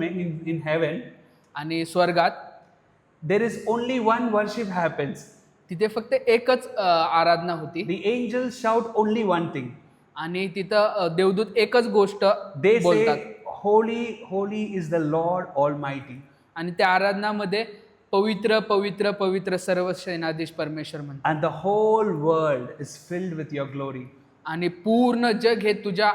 in heaven, आणि स्वर्गात there is only one worship happens. तिथे फक्त एकच आराधना होती The angels shout only one thing. आणि तिथं देवदूत एकच गोष्ट They बोलतात say, Holy, holy is the Lord Almighty. आणि त्या आराधनामध्ये पवित्र पवित्र पवित्र सर्व सेनाधीश परमेश्वर म्हणतात And the whole world is filled with your glory. आणि पूर्ण जग हे तुझ्या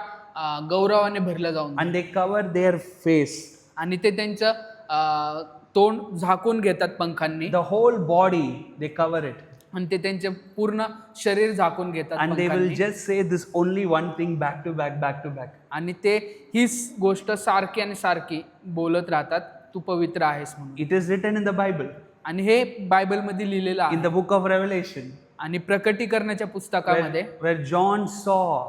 गौरवाने भरलं जाऊन And they cover their face. आणि ते त्यांचं तोंड झाकून घेतात पंखांनी The whole body, they cover it. आणि ते त्यांचे पूर्ण शरीर झाकून घेतात And they will पंखांनी. just say this only one thing back to back, back to back. आणि ते हीच गोष्ट सारखी आणि सारखी बोलत राहतात, तू पवित्र आहेस म्हणून. It is written in the Bible, आणि हे बायबलमध्ये लिहिलेलं in आहे the book of Revelation, आणि प्रकटीकरणाच्या पुस्तकामध्ये where John saw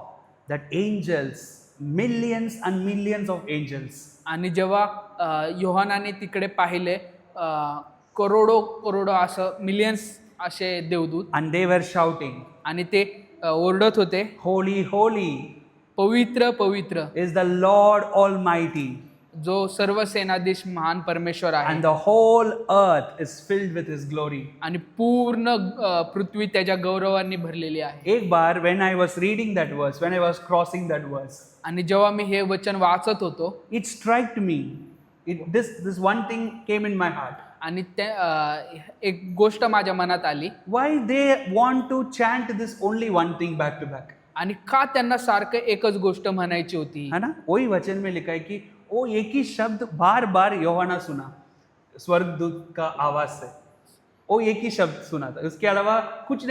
that angels, millions and millions of angels, आणि जेव्हा योहानाने तिकडे पाहिले करोडो करोडो असं मिलियन्स असे देवदूत and they were shouting, आणि ते ओरडत होते, Holy, holy पवित्र पवित्र is the Lord Almighty, जो सर्व सेनाधीश महान परमेश्वर आहे and the whole earth is filled with His glory. आणि पूर्ण पृथ्वी त्याच्या गौरवांनी भरलेली आहे. एक बार when I was reading that verse, when I was crossing that verse, आणि जेव्हा मी हे वचन वाचत होतो it struck me. This one thing came in my heart. आणि एक गोष्ट माझ्या मनात आली, Why they want to chant this only one thing back to back? आणि का त्यांना सारखं एकच गोष्ट म्हणायची होती. है ना? वही वचन में लिखा है कि वो एक ही शब्द बार बार यूहन्ना सुना स्वर्गदूत का आवाज से. वो एक ही शब्द सुना था, उसके अलावा कुछ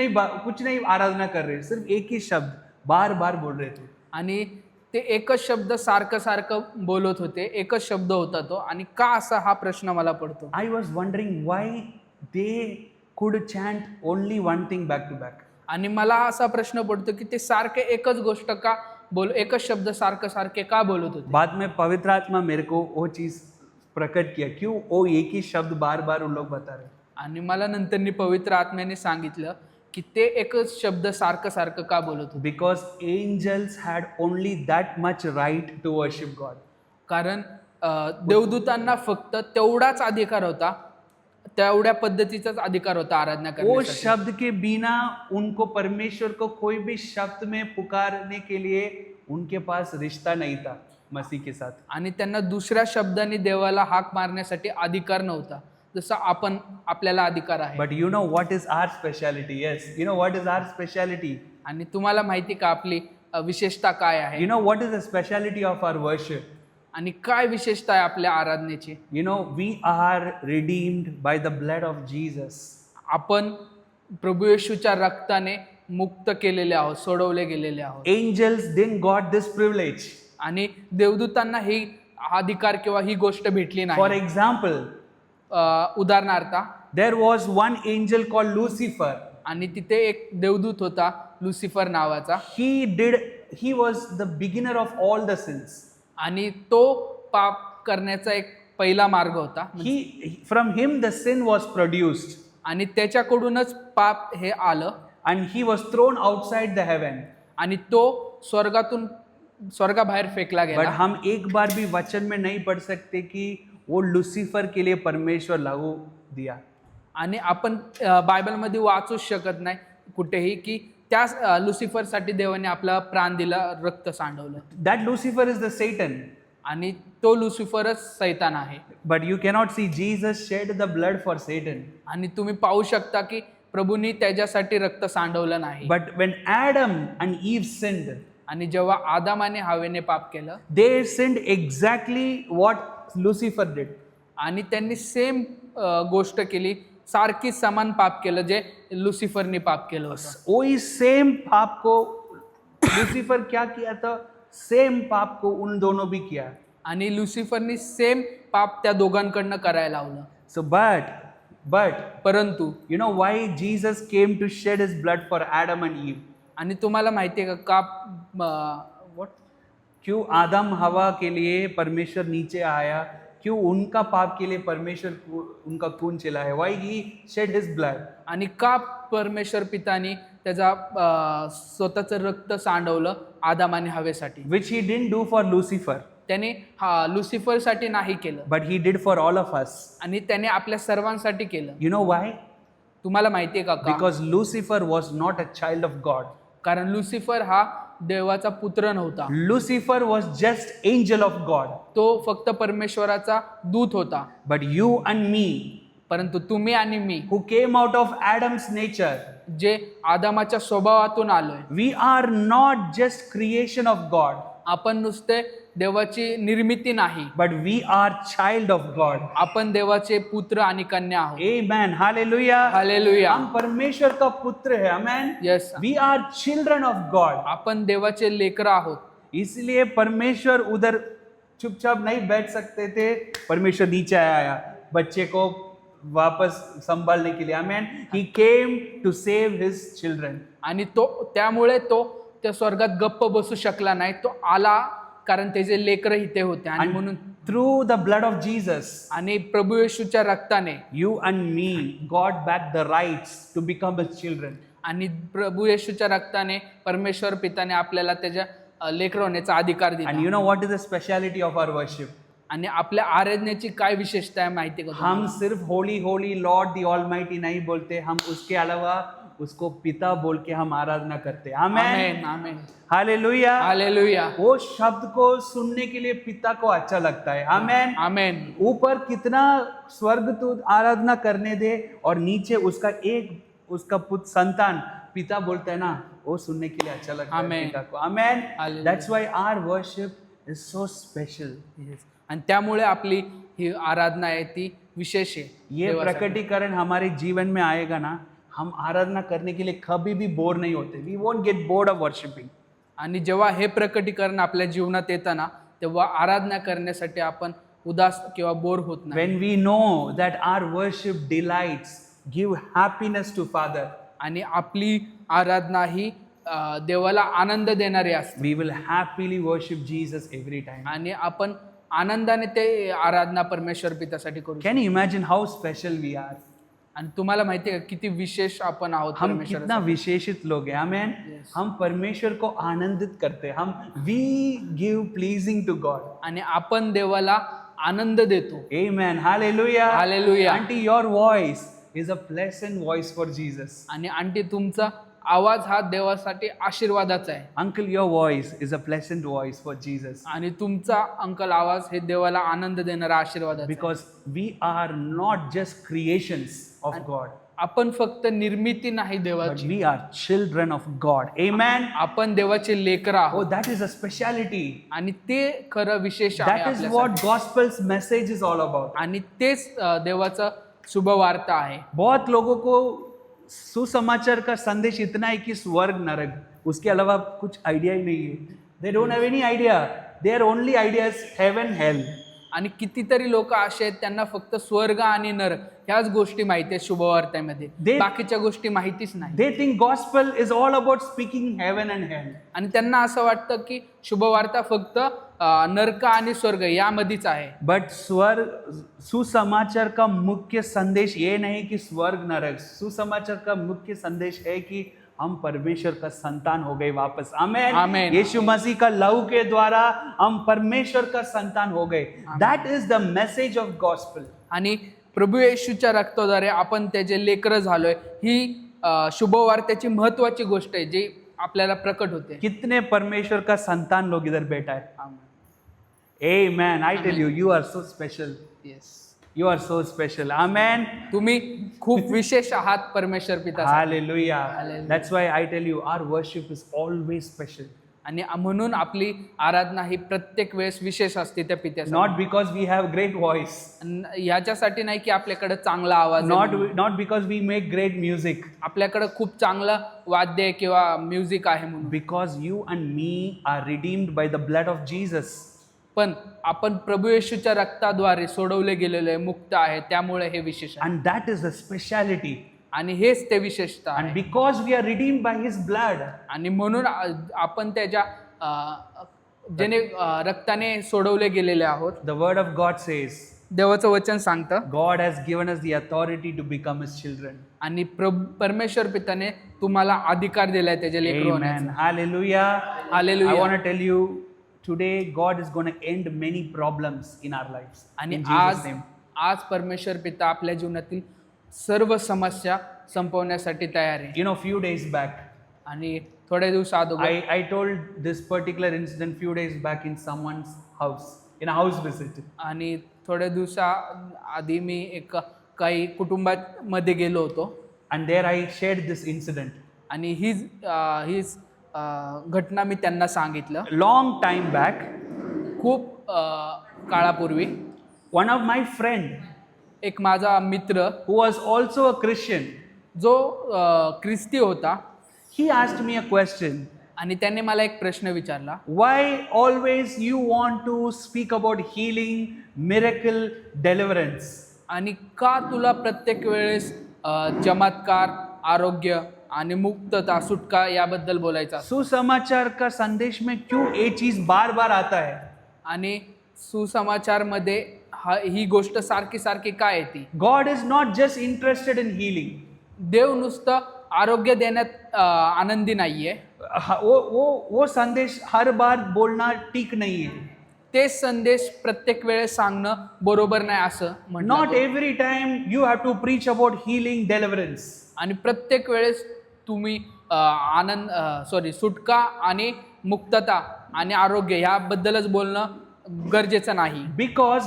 नहीं आराधना कर रहे, सिर्फ एक ही शब्द बार बार बोल रहे थे. आणि ते एकच शब्द सारखं सारखं बोलत होते, एकच शब्द होता तो. आणि का असा हा प्रश्न मला पडतो. I was wondering why they could chant only one thing back to back. आणि मला असा प्रश्न पडतो की ते सारखे एकच गोष्ट का एकच शब्द सारखं सारखे का बोलत होते. बाद में पवित्र आत्मा मेरे को वो चीज प्रकट किया, क्यों वो एक ही शब्द बार बार उन लोग बता रहे. आणि मला नंतरनी पवित्र आत्म्याने सांगितलं की ते एकच शब्द सारखं सारखं का बोलत होते. Because angels had only that much right to worship God. कारण देवदूतांना फक्त तेवढाच अधिकार होता, तेवढ्या पद्धतीचाच अधिकार होता आराधना वो करण्यासाठी. शब्द के बिना उनको परमेश्वर को कोई भी शब्द में पुकारने के लिए उनके पास रिश्ता नहीं था मसीह के साथ. आणि त्यांना दुसऱ्या शब्दाने देवाला हाक मारण्यासाठी अधिकार नव्हता, जसं आपल्याला अधिकार आहे. But you know what is our speciality? Yes, you know what is our speciality? आणि तुम्हाला माहिती का आपली विशेषता काय आहे. You know what is the speciality of our worship? आणि काय विशेषता आहे आपल्या आराधनेची. You know, we are redeemed by the blood of Jesus. आपण प्रभू येशूच्या रक्ताने मुक्त केलेले आहोत, सोडवले गेलेले आहोत. Angels didn't got this privilege. आणि देवदूतांना ही अधिकार किंवा ही गोष्ट भेटली For नाही. example, उदाहरणार्थ there was one angel called Lucifer. आणि तिथे एक देवदूत होता लुसिफर नावाचा. He was the beginner of all the sins. आणि तो पाप करण्याचा एक पहिला मार्ग होता. From him the sin was produced. आणि त्याच्याकडूनच पाप हे आलं. And he was thrown outside the heaven. आणि तो स्वर्गाबाहेर फेकला But गेला. हम एक बार भी वचन में नहीं पढ़ सकते कि वो लुसीफर के लिए परमेश्वर लागू दिया. आणि आपण बायबलमध्ये वाचूच शकत नाही कुठेही की त्या लुसिफरसाठी देवाने आपला प्राण दिला, रक्त सांडवलं. That Lucifer is the Satan. आणि तो लुसिफरच सैतान आहे. But you cannot see Jesus shed the blood for Satan. आणि तुम्ही पाहू शकता की प्रभूंनी त्याच्यासाठी रक्त सांडवलं नाही. But when Adam and Eve sinned, आणि जेव्हा आदाम आणि हवेने पाप केलं, they sinned exactly what Lucifer did. आणि त्यांनी सेम गोष्ट केली, सारखी समान पाप केलं जे लुसिफरने पाप केलं होतं. वही सेम पाप को लुसीफर क्या किया था, सेम पाप को उन दोनों भी किया. आणि लुसिफरनी सेम पाप त्या दोघांकडनं करायला लावलं. So but परंतु you know why Jesus came to shed his blood for Adam and Eve? आणि तुम्हाला माहिती आहे का क्यों आदम हवा के लिए परमेश्वर नीचे आया, क्यों उनका पाप के लिए परमेश्वर उनका खून चला है. Why he shed his blood? आणि का परमेश्वर पितानी त्याचा स्वतःचं रक्त सांडवलं आदाम आणि हवेसाठी. Which he didn't do for Lucifer. त्याने लुसिफरसाठी नाही केलं, but he did for all of us. आणि त्याने आपल्या सर्वांसाठी केलं. You know why? तुम्हाला माहितीये का? Because Lucifer was not a child of God. कारण लुसिफर हा देवाचा पुत्र नव्हता. Lucifer was just angel of God. तो फक्त परमेश्वराचा दूत होता. But you and me, परंतु तुम्ही आणि मी, who came out of Adam's nature, जे आदामाच्या स्वभावातून आलोय, we are not just creation of God, आपण नुसते देवाची निर्मिती नाही, but we are child of God. आपण देवाचे पुत्र आणि कन्या आहोत. Amen. Hallelujah. हालेलुया. हम परमेश्वर का पुत्र है. Amen. Yes, We are children of God. आपण देवाचे लेकर आहोत. इसलिए परमेश्वर उधर चुपचाप नहीं बैठ सकते थे. परमेश्वर नीचे आया बच्चे को वापस संभालने के लिए. Amen. He came to save his children. आणि त्यामुळे तो त्या स्वर्गात गप्प बसू शकला नाही. तो आला कारण त्याचे लेकर इथे होते, आणि And म्हणून through the blood of Jesus, आणि प्रभू येशूच्या रक्ताने you and me got back the rights to become his children. आणि प्रभू येशूच्या रक्ताने परमेश्वर पिताने आपल्याला त्याच्या लेकर होण्याचा अधिकार And दिला. you know what is the speciality of our worship? आणि आपल्या आराधनेची काय विशेषता आहे माहिती का तुम्हाला? हम सिर्फ होली होली लॉर्ड दी ऑलमाइटी नहीं बोलते, हम उसके अलावा उसको पिता बोल के हम आराधना करते. आमेन. आमेन, आमेन, हालेलुया. हालेलुया, वो शब्द को सुनने के लिए पिता को अच्छा लगता है. आमेन. आमेन. ऊपर कितना स्वर्गदूत आराधना करने दे और नीचे उसका पुत्र संतान पिता बोलता है ना, वो सुनने के लिए अच्छा लगता है आमेन. पिता को. आमेन. Hallelujah. That's why our worship is so special. Yes. आणि त्यामुळे आपली ही आराधना आहे ती विशेष आहे. ये देवासाठी. प्रकटीकरण हमारे जीवन में आएगा ना, हम आराधना करने के लिए कभी भी बोर नहीं होते. We won't get bored of worshipping. आणि जेव्हा हे प्रकटीकरण आपल्या जीवनात येतं ना, तेव्हा आराधना करण्यासाठी आपण उदास किंवा बोर होत नाही. When we know that our worship delights, give happiness to Father, आणि आपली आराधना ही देवाला आनंद देणारी असते, we will happily worship Jesus every time. आणि आपण आनंदाने ते आराधना परमेश्वर पितासाठी करू शकतो. Can you imagine how special we are? आणि तुम्हाला माहिती आहे का किती विशेष आपण आहोत हम परमेश्वर. कितना विशेषित लोग हैं. आमेन. Yes. हम परमेश्वर को आनंदित करते हैं. we give pleasing to God. आणि आपण देवाला आनंद देतो. Amen. Hallelujah. Hallelujah. Auntie, your voice is a pleasant voice for Jesus. आणि आंटी तुमचा आवाज हा देवासाठी आशीर्वादाचा आहे. Uncle, your voice is a pleasant voice for Jesus. आणि तुमचा अंकल आवाज हे देवाला आनंद देणारा आशीर्वादाचा आहे. Because we are not just creations of God, आपण फक्त निर्मिती नाही but देवाची, we are children of God. Amen. आपण देवाचे लेकर Oh, आहोत. that is a speciality. आणि ते खरं विशेष आहे That is आपल्यासाठी. what gospel's message is all about. आणि तेच देवाचा शुभवार्ता आहे. बहुत लोगों को सुसमाचार का संदेश इतना है कि स्वर्ग नरक, उसके अलावा कुछ आइडिया ही नहीं है. They don't have any idea. Their only idea is heaven, hell. आणि कितीतरी लोक असे आहेत त्यांना फक्त स्वर्ग आणि नरक ह्याच गोष्टी माहिती आहेत शुभवार्त्यामध्ये, बाकीच्या गोष्टी माहितीच नाही. They think gospel is all about speaking heaven and hell. आणि त्यांना असं वाटतं की शुभवार्ता फक्त नरक आणि स्वर्ग यामध्येच आहे. बट सुसमाचार का मुख्य संदेश ये नहीं कि स्वर्ग नरक. सुसमाचार का मुख्य संदेश है कि हम परमेश्वर का संतान हो गए वापस. आमेन. आमेन. यीशु मसीह का लहू के द्वारा हम परमेश्वर का संतान हो गए. That is the message of gospel. आणि प्रभू येशूच्या रक्ताद्वारे आपण त्याचे लेकर झालोय, ही शुभवार्त्याची महत्वाची गोष्ट आहे जी आपल्याला प्रकट होते. कितने परमेश्वर का संतान लोग इधर बैठा है. Amen. I tell you, you are so special. Yes. You are so special. Amen. तुम्ही खूप विशेष आहात परमेश्वर पिता. Hallelujah. Hallelujah. That's why I tell you, our worship is always special. आणि म्हणून आपली आराधना ही प्रत्येक वेळेस विशेष असते त्या पित्यासाठी. Not because we have great voice. याच्यासाठी नाही की आपल्याकडे चांगला आवाज आहे Not म्हणून. not because we make great music. आपल्याकडे खूप चांगलं वाद्य आहे किंवा म्युझिक आहे म्हणून. Because you and me are redeemed by the blood of Jesus. पण आपण प्रभू येशूच्या रक्ताद्वारे सोडवले गेलेले मुक्त आहे, त्यामुळे हे विशेष आहे. And that is the speciality. आणि हेच ते विशेषता And आहे. because we are redeemed by His blood, आणि म्हणून आपण त्याच्या ज्याने रक्ताने सोडवले गेलेले आहोत. the word of God says, देवाचं वचन सांगतं, God has given us the authority to become His children. आणि परमेश्वर पिताने तुम्हाला अधिकार दिलाय त्याचे लेकर Amen. होण्याचा. Hallelujah. I hallelujah. want to tell you, today God is going to end many problems in our lives. आणि In Jesus' आज name. आज परमेश्वर पिता आपल्या जीवनातील सर्व समस्या संपवण्यासाठी तयार आहे. You know, few days back, आणि थोड्या दिवस अगोदर I told this particular incident few days back in someone's house, in a house visit. आणि थोड्या दिवसा आधी मी एक काही कुटुंबामध्ये गेलो होतो And there I shared this incident. आणि हीच घटना मी त्यांना सांगितलं. Long time back, खूप काळापूर्वी one of my friend एक माझा मित्र who was also a Christian, जो ख्रिस्ती होता he asked me a question. आणि त्याने मला एक प्रश्न विचारला, Why always you want to speak about healing, miracle, deliverance? आणि का तुला प्रत्येक वेळेस चमत्कार, आरोग्य आणि मुक्तता, सुटका याबद्दल बोलायचं असतं? सुसमाचार का संदेश में क्यों ये चीज बार बार आता है? आणि सुसमाचारमध्ये ही गोष्ट सारखी सारखी का येते? God is not just interested in healing. देव नुसतं आरोग्य देण्यात आनंदी नाहीये. वो संदेश हर बार बोलना ठीक नहीं है. तेच संदेश प्रत्येक वेळेस सांगणं बरोबर नाही असं म्हणलं Not जातं. every time you have to preach about healing, deliverance. आणि प्रत्येक वेळेस तुम्ही सुटका आणि मुक्तता आणि आरोग्य ह्याबद्दलच बोलणं गरजेचं नाही. Because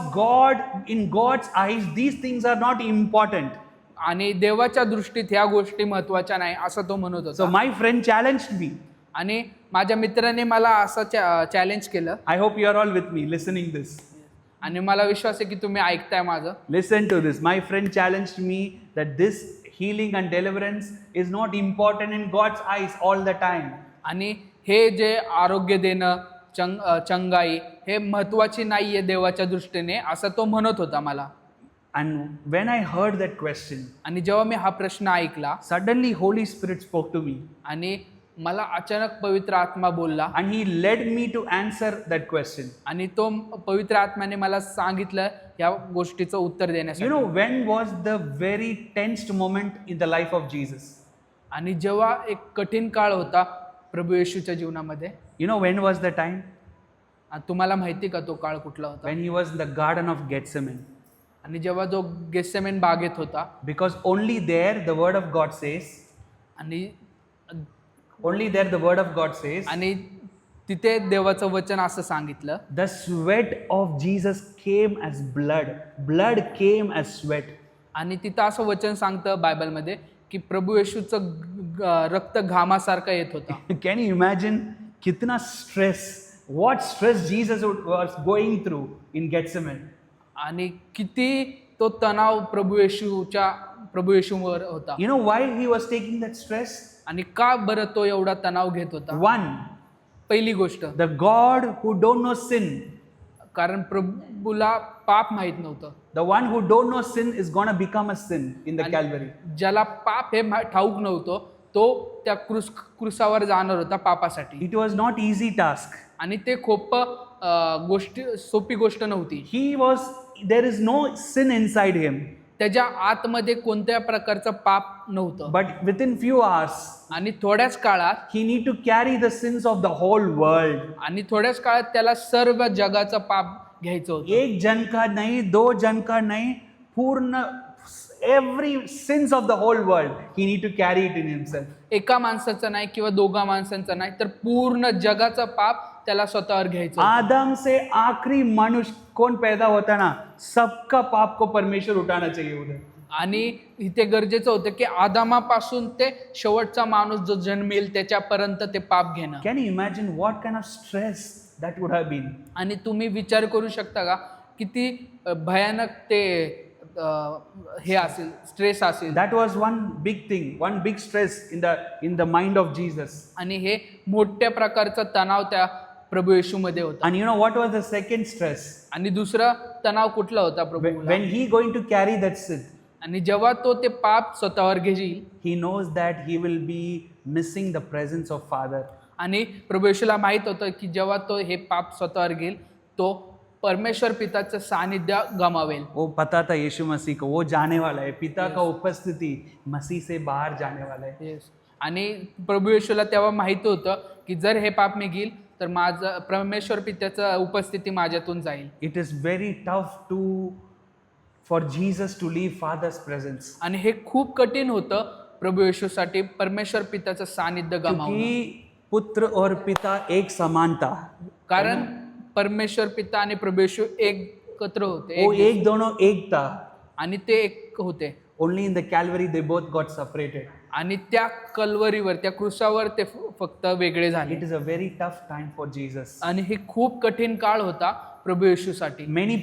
in God's eyes, these things are not important. आणि देवाच्या दृष्टीत ह्या गोष्टी महत्वाच्या नाही असं तो म्हणत So होता. my friend challenged me. आणि माझ्या मित्राने मला असं चॅलेंज केलं. I hope you are all with me listening this. आणि मला विश्वास आहे की तुम्ही ऐकताय माझं. Listen to this. My friend challenged me that this healing and deliverance is not important in God's eyes all the time. आणि हे जे आरोग्य देणं, चंगाई हे महत्वाची नाहीये देवाच्या दृष्टीने असं तो म्हणत होता मला. And when I heard that question, आणि जेव्हा मी हा प्रश्न ऐकला suddenly Holy Spirit spoke to me आणि मला अचानक पवित्र आत्मा बोलला and He led me to answer that question. आणि तो पवित्र आत्म्याने मला सांगितलं या गोष्टीचं उत्तर You देण्यासाठी. know, when was the very tensed moment in the life of Jesus? आणि जेव्हा एक कठीण काळ होता प्रभू येशूच्या जीवनामध्ये, You know, when was the time? तुम्हाला माहिती का तो काळ कुठला होता? When He was in the Garden of Gethsemane. आणि जेव्हा जो गेसेमेन बागेत होता Because only there the Word of God says, आणि only there the Word of God says, आणि तिथे देवाचं वचन असं सांगितलं, the sweat of Jesus came as blood. Blood came as sweat. आणि तिथं असं वचन सांगतं बायबलमध्ये की प्रभू येशूचं रक्त घामासारखं येत होता. Can you imagine kitna stress? What stress Jesus was going through in Gethsemane? आणि किती तो तणाव प्रभू येशूवर होता. You know why he was taking that stress? आणि का बरं तो एवढा तणाव घेत होता? One, पहिली गोष्ट, the God who don't know sin, कारण प्रभूला पाप माहित नव्हतं. the one who don't know sin is gonna become a sin in the आणि Calvary. ज्याला पाप हे ठाऊक नव्हतं तो त्या क्रुसावर जाणार होता पापासाठी. It was not easy task. आणि ते खूप सोपी गोष्ट नव्हती. There is no sin inside him. त्याच्या आतमध्ये कोणत्या प्रकारचं पाप नव्हतं. But within few hours, आणि थोड्याच काळात he need to carry the sins of the whole world. आणि थोड्याच काळात त्याला सर्व जगाचं पाप घ्यायचं होतं. एक जन का नहीं, दो जन का नहीं, पूर्ण every sins of the whole world he need to carry it in himself. एका माणसाचं नाही किंवा दोघा माणसांचं नाही तर पूर्ण जगाचं पाप त्याला स्वतःवर घ्यायचं. आदम से आखिरी मनुष्य कौन पैदा होता ना, सबका पाप को परमेश्वर उठाना चाहिए उधर. आणि इथे गरजेचं होतं की आदामापासून ते शेवटचा माणूस जो जन्मेल त्याच्यापर्यंत ते पाप घेणं. Can you imagine what kind of stress that would have been? आणि तुम्ही विचार करू शकता का किती भयानक ते हे असेल, स्ट्रेस असेल. That was one big thing, one big stress in the mind of Jesus. आणि हे मोठ्या प्रकारचा तणाव त्या प्रभू येशूमध्ये होता. And you know what was the second stress? आणि दुसरा तणाव कुठला होता प्रभूला? When he going to carry that sin, आणि जेव्हा तो ते पाप स्वतःवर घेईल, he knows that he will be missing the presence of Father. आणि प्रभू येशूला माहित होतं की जेव्हा तो हे पाप स्वतःवर घेईल तो परमेश्वर पिताचं सानिध्य गमावेल. वो पता था यीशु मसीह को, वो जाने वाला है, पिता का उपस्थिति मसीह से बाहर जाने वाला है. आणि प्रभू येशूला तेव्हा माहित होतं की जर हे पाप मी घेईल तर माझं परमेश्वर पित्याचं उपस्थिती माझ्यातून जाईल. It is very tough for Jesus to leave Father's presence. आणि हे खूप कठीण होतं प्रभू येशूसाठी परमेश्वर पित्याचं सानिध्य गमावणं. क्योंकि पुत्र और पिता एक समान था. कारण परमेश्वर पिता आणि प्रभू येशू एकत्र होते, वो एक दोनों एक था. आणि ते एक होते. Only in the Calvary they both got separated. आणि त्या कल्वरीवर, त्या क्रुसावर ते फक्त वेगळे झाले. It is a very tough time for Jesus. आणि हे खूप कठीण काळ होता प्रभू येशूसाठी. Many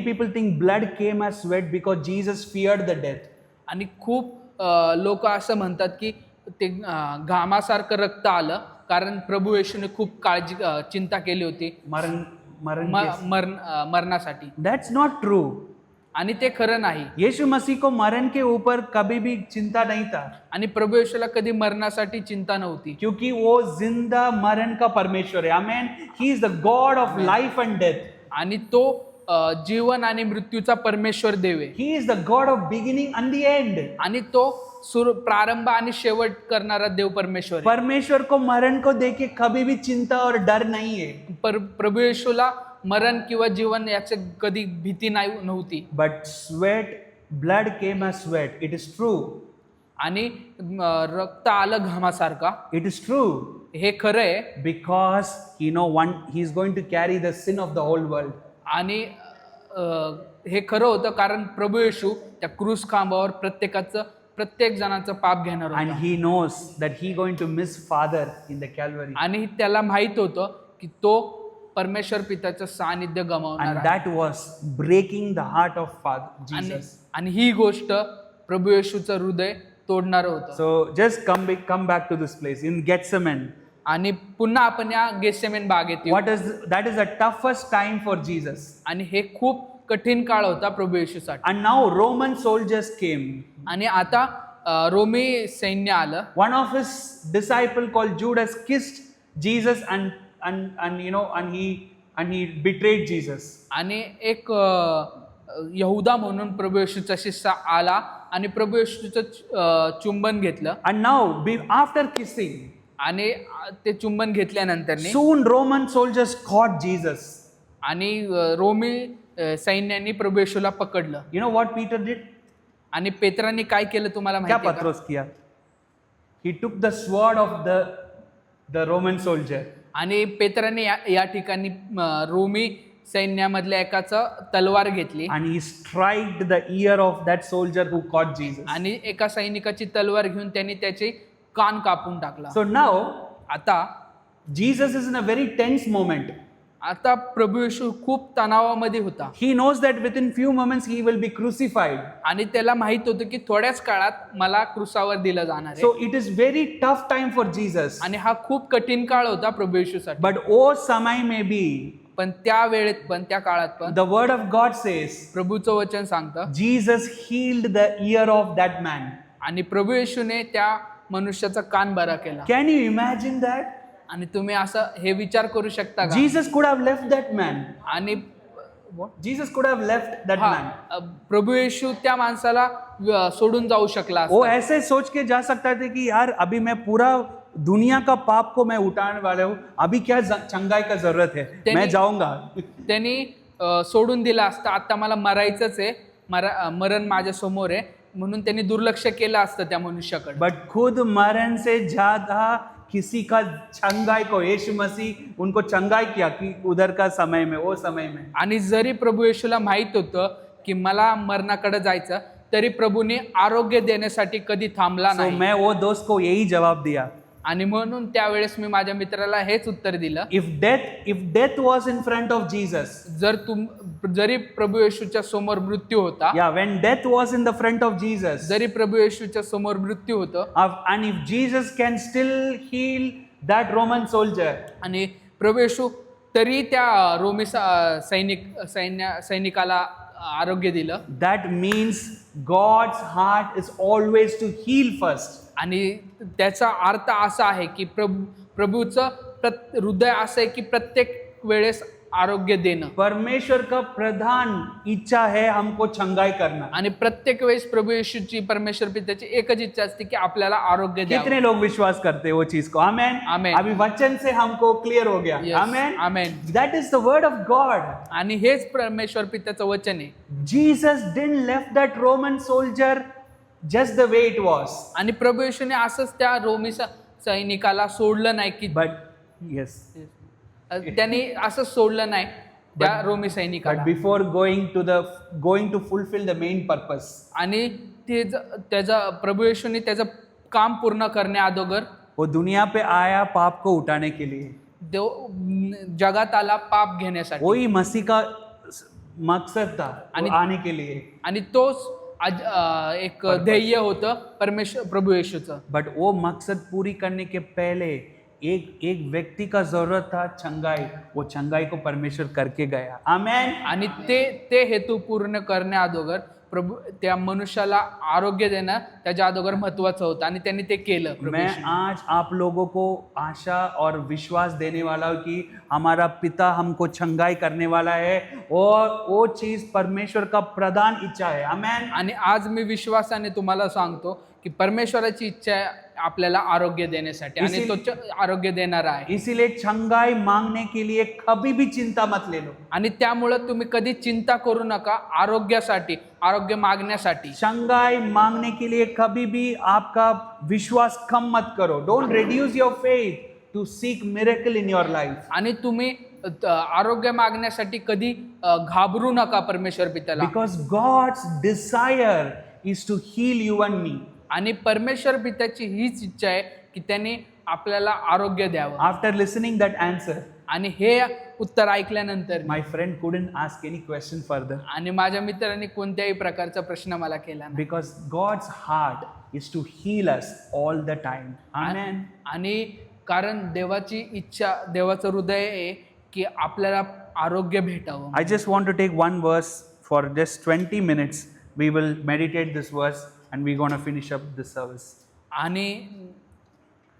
people think blood came as sweat because Jesus feared the death. आणि खूप लोक असं म्हणतात की ते घामासारखं रक्त आलं कारण प्रभू येशूने खूप चिंता केली होती मरणासाठी. That's not true. आणि ते खरं नाही. यीशु मसीह को मरण के ऊपर कभी भी चिंता नहीं था. आणि प्रभू येशूला कधी मरणासाठी चिंता नव्हती. क्योंकि वो जिंदा मरण का परमेश्वर है. आमेन. He is the God of life and death. आणि तो जीवन आणि मृत्यूचा परमेश्वर देव आहे. He is the God of beginning and the end. आणि तो प्रारंभ आणि शेवट करणारा देव परमेश्वर आहे. परमेश्वर को मरण को देखे कभी भी चिंता और डर नहीं है. प्रभू येशूला मरण किंवा जीवन याची कधी भीती नव्हती. But blood came as sweat. It is true. आणि रक्त आलं घामासारखा. It is true. हे खरं आहे. Because he is going to carry the sin of the whole world. आणि हे खरं होतं कारण प्रभू येशू त्या क्रूस खांबावर प्रत्येक जणांचं पाप घेणार होता. And he knows that he going to miss Father in the Calvary. आणि त्याला माहित होतं की तो परमेश्वर पित्याचं सानिध्य गमावणार. And that was breaking the heart of Father Jesus. आणि ही गोष्ट प्रभू येशूचं हृदय तोडणार होतं. So just come back to this place in Gethsemane. आणि पुन्हा आपण या गेसेमेन बागेत येऊ. That is the toughest time for Jesus. आणि हे खूप कठीण काळ होता प्रभू येशूसाठी. And now Roman soldiers came. आणि आता रोमी सैन्य आलं. One of his disciple called Judas kissed Jesus and he betrayed Jesus. आणि एक यहुदा म्हणून प्रभू येशूचा शिष्य आला आणि प्रभू येशूचं चुंबन घेतलं. And now after kissing, आणि ते चुंबन घेतल्यानंतर soon Roman soldiers caught Jesus. आणि रोमी सैन्याने प्रभू येशूला पकडलं. You know what Peter did? आणि पेत्रांनी काय केलं तुम्हाला क्या माहिती आहे पत्रोस KIA? He took the sword of the Roman soldier. आणि पेत्राने या ठिकाणी रोमी सैन्यामधल्या एकाचं तलवार घेतली. And he struck the ear of that soldier who caught Jesus. आणि एका सैनिकाची तलवार घेऊन त्यांनी त्याचे कान कापून टाकला. So now आता Jesus is in a very tense moment. आता प्रभू येशू खूप तणावामध्ये होता. He knows that within few moments he will be crucified. आणि त्याला माहित होतं की थोड्याच काळात मला क्रुसावर दिलं जाणार आहे. So it is very tough time for Jesus. आणि हा खूप कठीण काळ होता प्रभू येशूसाठी. But oh समय में भी, पण त्या वेळेत पण त्या काळात पण the word of God says, प्रभूचं वचन सांगतं Jesus healed the ear of that man. आणि प्रभू येशूने त्या मनुष्याचा कान बरा केला. Can you imagine that? आणि तुम्ही असं हे विचार करू शकता का? Jesus could have left that man. आणि Jesus could have left that man. प्रभू येशू त्या माणसाला सोडून जाऊ शकला वो असता. ऐसे सोच के जा सकता था कि यार अभी मैं पूरा दुनिया का पाप को मैं उठाने वाला हूँ, अभी क्या चंगाई का जरूरत है, मैं जाऊंगा. त्यांनी सोडून दिला असता. आता मला मरायचंच आहे, मरण माझ्या समोर आहे म्हणून त्यांनी दुर्लक्ष केलं असतं त्या मनुष्याकडे. बट खुद मरण से ज्यादा किसी का चंगाई को यीशु मसीह उनको चंगाई किया कि उधर का समय में, वो समय में. आणि जरी प्रभू येशूला माहित होतं की मला मरणाकडे जायचं तरी प्रभूने आरोग्य देण्यासाठी कधी थांबला नाही. मैं वो दोस्त को यही जवाब दिया. आणि म्हणून त्यावेळेस मी माझ्या मित्राला हेच उत्तर दिलं. If death was in front of Jesus, जरी प्रभू येशूच्या समोर मृत्यू होता, when death was in the front of Jesus, जरी प्रभू येशूच्या समोर मृत्यू होतं, and if Jesus can still heal that Roman soldier, आणि प्रभू येशू तरी त्या रोमी सैनिकाला आरोग्य दिलं, that means God's heart is always to heal first. आणि त्याचा अर्थ असा आहे की प्रभूचं हृदय असं आहे की प्रत्येक वेळेस आरोग्य देणं. परमेश्वर का प्रधान इच्छा है हमको चंगाई करना. आणि प्रत्येक वेळेस प्रभू येशूची परमेश्वर पित्याची एकच इच्छा असते की आपल्याला आरोग्य द्यावं. कितने लोग विश्वास करते हैं वो चीज को? आमेन. आमेन. अभी वचन से हमको क्लियर हो गया. Yes. Amen. Amen. That is the word of God. आणि हेच परमेश्वर पित्याचं वचन आहे. Jesus didn't left that Roman soldier just the way it was. आणि प्रभू येशूने असंच त्या रोमी सैनिकाला सोडलं नाही की But yes. त्यांनी असं सोडलं नाही त्या रोमी But सैनिकाला. before going to fulfill the main purpose, आणि ते त्याचा प्रभू येशूने त्याचं काम पूर्ण करण्या अगोदर वो दुनिया पे आया पाप को उठाने के लिए. देव जगात आला पाप घेण्यासाठी. वही मसीह का मकसद था वो आने के लिए. आणि तोच एक ध्येय होतं प्रभू येशूचं. बट वो मकसद पूरी करने के पहले एक व्यक्ति का जरूरत था चंगाई. वो चंगाई को परमेश्वर करके गया. आमेन. आणि ते हेतू पूर्ण करण्या अगोदर प्रभू त्या मनुष्याला आरोग्य देणं त्याच्या अगोदर महत्वाचं होतं आणि त्यांनी ते केलं. मैं आज आप लोगों को आशा और विश्वास देने वाला हूँ कि हमारा पिता हमको चंगाई करने वाला है और वो चीज परमेश्वर का प्रधान इच्छा है. आमेन. आणि आज मी विश्वासाने तुम्हाला सांगतो की परमेश्वराची इच्छा आहे आपल्याला आरोग्य देण्यासाठी आणि तो आरोग्य देणारा आहे. इसीलिए चंगाई मांगने के लिए कभी भी चिंता मत ले लो. आणि त्यामुळे तुम्ही कधी चिंता करू नका आरोग्यासाठी, आरोग्य मागण्यासाठी. चंगाई मांगने के लिए कभी भी आपका विश्वास कम मत करो. Don't reduce your faith to seek miracle in your life. आणि तुम्ही आरोग्य मागण्यासाठी कधी घाबरू नका परमेश्वर पित्याला. Because God's desire is to heal you and me. आणि परमेश्वर पित्याची हीच इच्छा आहे की त्यांनी आपल्याला आरोग्य द्यावं. आफ्टर लिसनिंग दॅट आन्सर, आणि हे उत्तर ऐकल्यानंतर my friend couldn't ask any question further. आणि माझ्या मित्रांनी कोणत्याही प्रकारचा प्रश्न मला केला नाही. Because God's heart is to heal us all the time. Amen. आणि कारण देवाची इच्छा, देवाचं हृदय आहे की आपल्याला आरोग्य भेटावं. I just want to take one verse for just 20 minutes. We will meditate this verse and we're going to finish up this service. आणि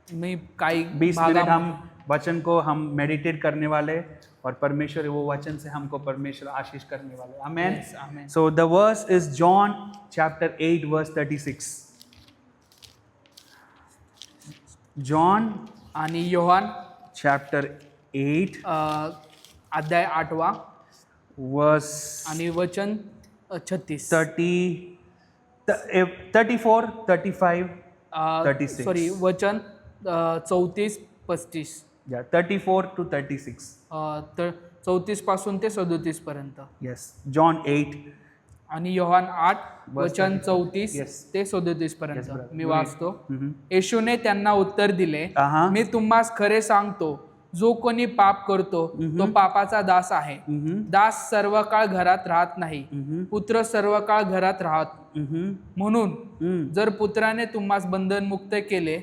मी काही 20 मिनट हम वचन को हम मेडिटेट करने वाले और परमेश्वर वो वचन से हमको परमेश्वर आशीष करने वाले. Amen. Yes, amen. So the verse is John chapter 8 verse 36. John आणि योहान chapter 8 अध्याय 8 verse आणि वचन 36 34 35 36. सॉरी वचन 34-35. Yeah, 34 to 36. तर 34 पासून ते 37 पर्यंत. Yes, John 8. आणि योहान 8 वचन 34 Yes. ते 37 पर्यंत. Yes, brother. मी वाचतो. Mhm. येशूने त्यांना उत्तर दिले, आहा. मी तुम्हास खरे सांगतो, जो कोणी पाप करतो तो पापाचा दास आहे. दास सर्व काळ घरात राहत नाही, पुत्र सर्व काळ घरात राहत. म्हणून जर पुत्राने तुम्हास बंधन मुक्त केले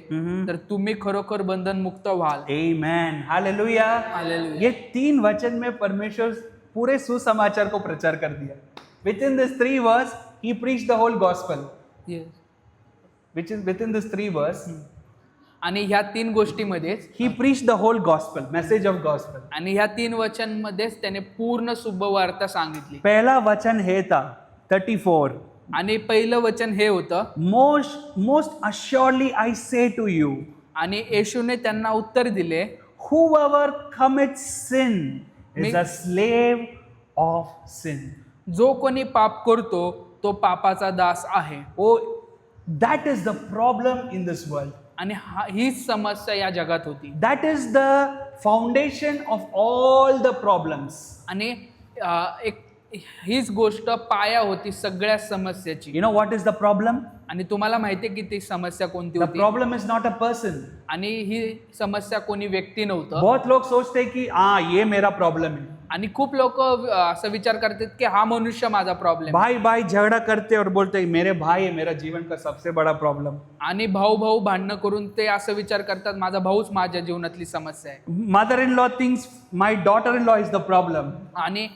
तर तुम्ही खरोखर बंधन मुक्त व्हाल. Amen. Hallelujah. Hallelujah. ये 3 वचन में परमेश्वर पूरे सुसमाचार को प्रचार कर दिया. Within this 3 verse, he preached the whole gospel. Yes. Which is within this 3 verse, आणि ह्या 3 गोष्टीमध्येच he preached the whole gospel, message of gospel. आणि ह्या 3 वचनमध्येच त्याने पूर्ण शुभवार्ता सांगितली. पहला वचन हे था 34. आणि पहिलं वचन हे होतं, Most assuredly I say to you, आणि येशूने त्यांना उत्तर दिले, whoever commits sin is a slave of sin. जो कोणी पाप करतो तो पापाचा दास आहे. Oh, that is the problem in this world. आणि हीच समस्या या जगात होती. That is the foundation of all the problems. आणि एक हीच गोष्ट पाया होती सगळ्या समस्याची. You know what is the problem? आणि तुम्हाला माहिती आहे की ती समस्या कोणती The होती? problem is not a person. आणि ही समस्या कोणी व्यक्ती नव्हतं. बहुत लोग सोचते कि ये मेरा प्रॉब्लम है. आणि खूप लोक असं विचार करतात की हा मनुष्य माझा प्रॉब्लेम. भाई भाई झगड़ा करते और बोलते मेरे भाई है मेरा जीवन का सबसे बड़ा प्रॉब्लम. आणि भाऊ भाऊ भांडणं करून ते असं विचार करतात माझा भाऊच माझ्या जीवनातली समस्या आहे. Mother in law thinks my daughter in law is the problem. आणि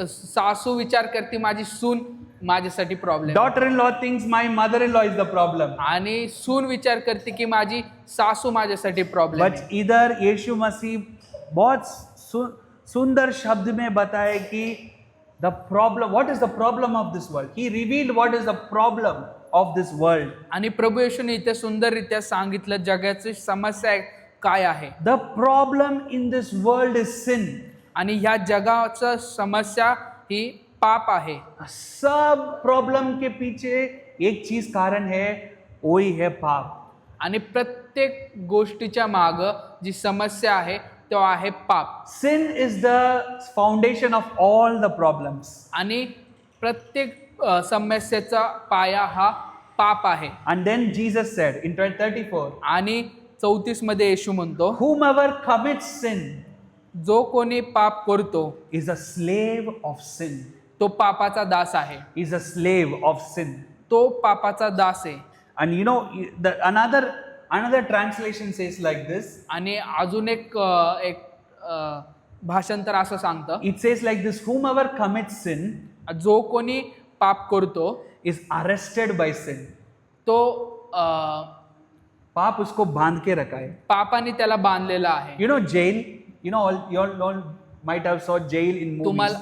सासू विचार करते माझी सून माझ्यासाठी problem. Daughter in law thinks my mother in law is the problem. आणि सून विचार करते की माझी सासू माझ्यासाठी प्रॉब्लेम. बट इधर यीशु मसीह बहुत सुंदर शब्द में बताए कि the problem, what is the problem of this world? He revealed what is the problem of this world. आणि प्रभू येशूने इथे सुंदररित्या सांगितलं जगाची समस्या काय आहे. The problem in this world is sin. आणि ह्या जगाचं समस्या ही पाप आहे. सब प्रॉब्लम के पीछे एक चीज कारण है, वही है पाप. आणि प्रत्येक गोष्टीच्या माग जी समस्या आहे तो आहे पाप. Sin is the foundation of all the problems. आणि प्रत्येक समस्येचा पाया हा पाप आहे. And then Jesus said in 34, आणि 34 मध्ये येशू म्हणतो, whomever commits sin जो कोणी पाप करतो is a slave of sin. तो पापाचा दास आहे. Is a slave of sin. तो पापाचा दास आहे. And you know, another translation says like this. आणि अजून एक भाषांतर असं सांगतं, It says like this, whomever commits sin जो कोणी पाप करतो is arrested by sin. तो पाप उसको बांध के रखा है. पापाने त्याला बांधलेला आहे. You know jail, you know all might have saw jail in movies.